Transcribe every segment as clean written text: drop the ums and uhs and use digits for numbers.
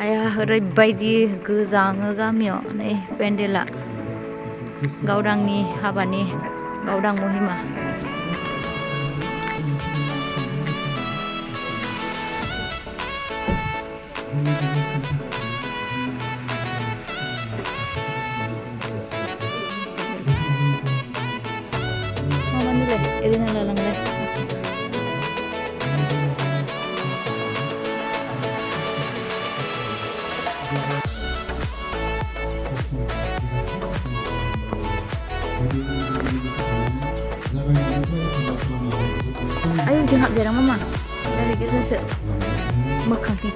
आया ओरैबायदि गोजाङो गामियाव नै पेन्डेला गावदांनि हाबानि गावदां महिमा मामानिलाय ओरैनो लालांलाय ayo jengap jarang mama dari kita se makan di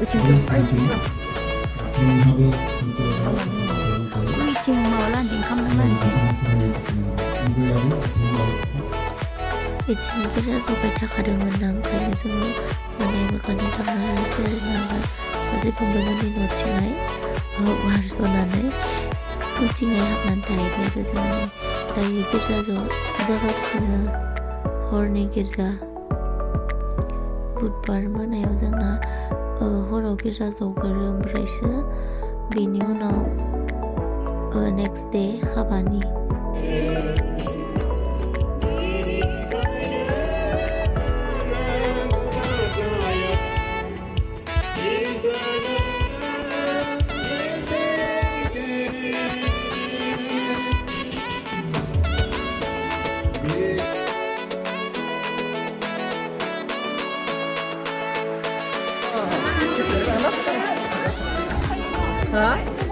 ucing tu ucing mau landing kamu landing ucing kita sampai tak ada menang kayaknya semua mana yang makan di tangan hasil nangan masih pembangun di nocingai harus menanai ucing ayah nanti dia tu semua dari kita tu jaga sini हरनि गिर्जा बुधबार मोनायाव जोंना हराव गिर्जा जगोरो ओमफ्रायसो बेनि उनाव नेक्स्ट डे हाबानि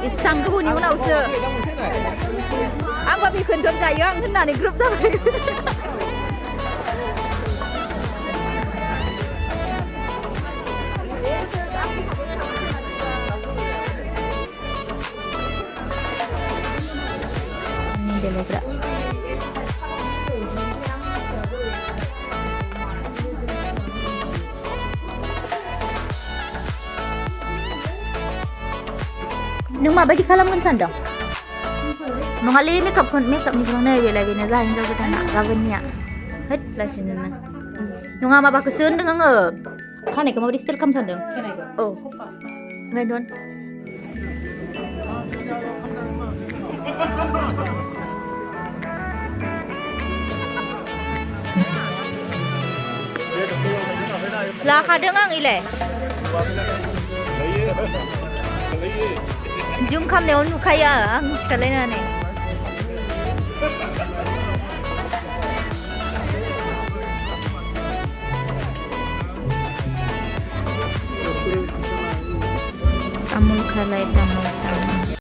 इसां गोबावनि उनावसो आंबा बिखौनोथ' जायो आं होननानै ग्रुप जाबाय ini demogra nung mabadi खालामगोन सानदों नङालै मेकआपनि नै बेलाय जा हिनजाव गोदाना गाबोननिया होद लासिनो नङा माबाखौसो होनदों आङो खानायखौ माबायदि स्टाइल खालामनो सानदों औ ओंखायनोथ' लाखादों आं इलाय जुम खालामनायाव नुखायो आं सिखारलायनानै तामुल खालाय तामुल